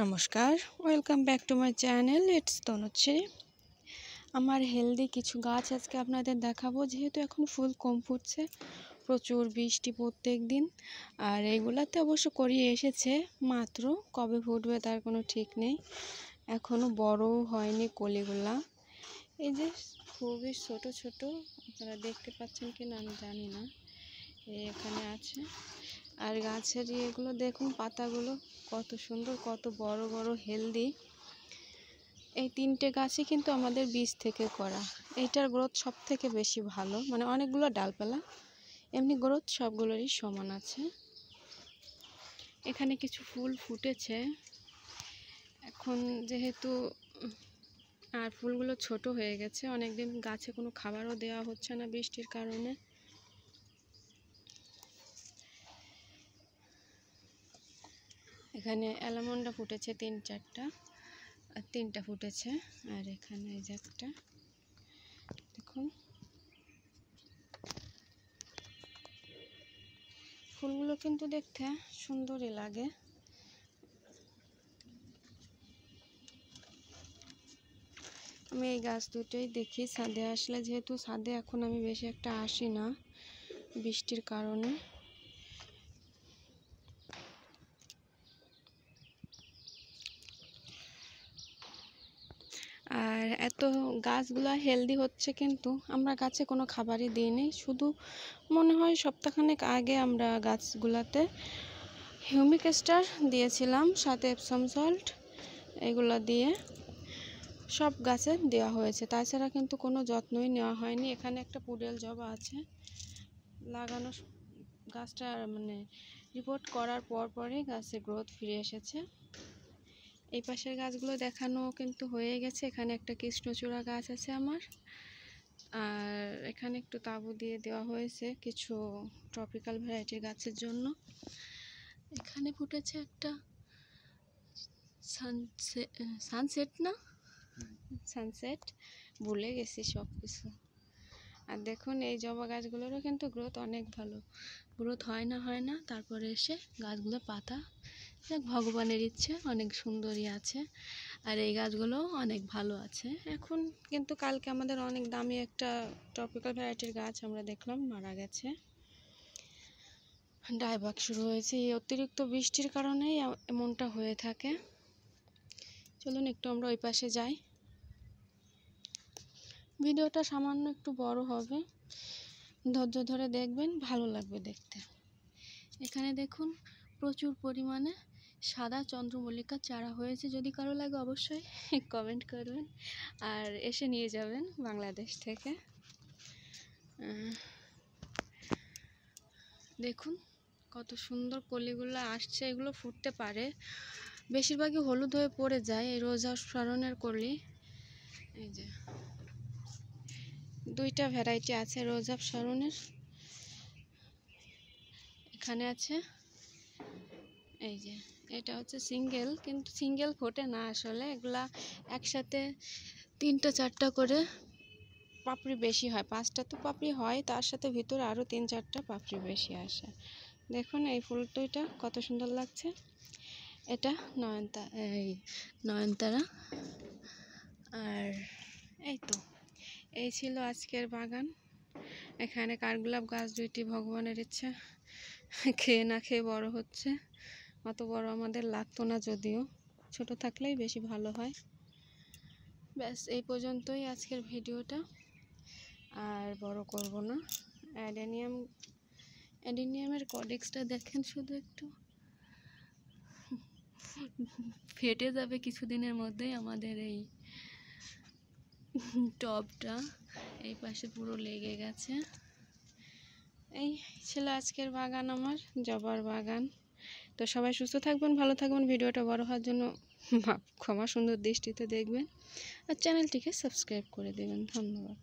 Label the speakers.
Speaker 1: নমস্কার, welcome back to my channel. It's Tanushree. আমার healthy কিছু গাছ আজকে আপনাদের দেখাবো। যেহেতু এখন ফুল কম ফুটছে, প্রচুর বৃষ্টি প্রত্যেক দিন, আর এইগুলাতে অবশ্য করিয়ে এসেছে, মাত্র কবে ফুটবে তার কোনো ঠিক নেই। এখনও বড়ও হয়নি কলিগুলা। এই যে খুবই ছোট ছোট, আপনারা দেখতে পাচ্ছেন কি না আমি জানি না, এখানে আছে। আর গাছের এগুলো দেখুন, পাতাগুলো কত সুন্দর, কত বড় বড় হেলদি। এই তিনটে গাছই কিন্তু আমাদের বীজ থেকে করা। এইটার গ্রোথ সব থেকে বেশি ভালো, মানে অনেকগুলো ডালপালা, এমনি গ্রোথ সবগুলোরই সমান আছে। এখানে কিছু ফুল ফুটেছে এখন, যেহেতু আর ফুলগুলো ছোট হয়ে গেছে, অনেকদিন গাছে কোনো খাবারও দেওয়া হচ্ছে না বৃষ্টির কারণে। এখানে অ্যালামন্ডা ফুটেছে 3-4টা, আর 3টা ফুটেছে। আর এখানে এই যে একটা, দেখুন ফুলগুলো কিন্তু দেখতে সুন্দরই লাগে। আমি এই গাছ দুটোই দেখি ছাদে আসলে, যেহেতু ছাদে এখন আমি বেশি একটা আসি না বৃষ্টির কারণে। আর এত গাছগুলো হেলদি হচ্ছে, কিন্তু আমরা গাছে কোনো খাবারই দিইনি। শুধু মনে হয় সপ্তাহখানেক আগে আমরা গাছগুলোতে হিউমিক স্টার দিয়েছিলাম, সাথে এপসম সল্ট, এগুলো দিয়ে সব গাছে দেওয়া হয়েছে। তাছাড়া কিন্তু কোনো যত্নই নেওয়া হয়নি। এখানে একটা পুডেল জবা আছে, লাগানো গাছটা মানে রিপোর্ট করার পরই গাছের গ্রোথ ফিরে এসেছে। এই পাশের গাছগুলো দেখানো কিন্তু হয়ে গেছে। এখানে একটা কৃষ্ণচূড়া গাছ আছে আমার, আর এখানে একটু তাঁবু দিয়ে দেওয়া হয়েছে কিছু ট্রপিক্যাল ভ্যারাইটির গাছের জন্য। এখানে ফুটেছে একটা সানসেট না সানসেট, ভুলে গেছি সব কিছু। আর দেখুন এই জবা গাছগুলোরও কিন্তু গ্রোথ অনেক ভালো। গ্রোথ হয় না, তারপরে এসে গাছগুলো পাতা, ভগবানের ইচ্ছে, অনেক সুন্দরই আছে। আর এই গাছগুলো অনেক ভালো আছে এখন। কিন্তু কালকে আমাদের অনেক দামি একটা ট্রপিক্যাল ভ্যারাইটির গাছ আমরা দেখলাম মারা গেছে, ডাইবাক শুরু হয়েছে। এই অতিরিক্ত বৃষ্টির কারণেই এমনটা হয়ে থাকে। চলুন একটু আমরা ওই পাশে যাই। ভিডিওটা সামান্য একটু বড় হবে, ধৈর্য ধরে দেখবেন, ভালো লাগবে দেখতে। এখানে দেখুন প্রচুর পরিমাণে সাদা চন্দ্রমল্লিকার চারা হয়েছে। যদি কারো লাগে অবশ্যই কমেন্ট করবেন, আর এসে নিয়ে যাবেন বাংলাদেশ থেকে। দেখুন কত সুন্দর কলিগুলো আসছে। এগুলো ফুটতে পারে, বেশিরভাগই হলুদ হয়ে পড়ে যায়। এই রোজা শরণের কলি, এই যে 2টা ভ্যারাইটি আছে রোজা শরণের। এখানে আছে, এই যে এটা হচ্ছে সিঙ্গেল, কিন্তু সিঙ্গেল ফোটে না আসলে। এগুলা একসাথে 3-4টা করে পাপড়ি বেশি হয়। 5টা তো পাপড়ি হয়, তার সাথে ভিতরে আরও 3-4টা পাপড়ি বেশি আসে। দেখুন এই ফুল দুইটা কত সুন্দর লাগছে। এটা নয়নতারা। আর এই তো, এই ছিল আজকের বাগান। এখানে কাঠগোলাপ গাছ 2টি, ভগবানের ইচ্ছা খেয়ে না খেয়ে বড় হচ্ছে। অত বড় আমাদের লাগতো না, যদিও ছোট থাকলেই বেশি ভালো হয়। ব্যাস এই পর্যন্তই আজকের ভিডিওটা, আর বড় করব না। অ্যাডেনিয়ামের কডেক্সটা দেখেন, শুধু একটু ফেটে যাবে কিছুদিনের মধ্যেই। আমাদের এই টবটা এই পাশে পুরো লেগে গেছে। এই ছিল আজকের বাগান, আমার জবার বাগান। তো সবাই সুস্থ থাকবেন, ভালো থাকবেন। ভিডিওটা বড় হওয়ার জন্য ক্ষমা, সুন্দর দৃষ্টিতে দেখবেন, আর চ্যানেলটিকে সাবস্ক্রাইব করে দেবেন। ধন্যবাদ।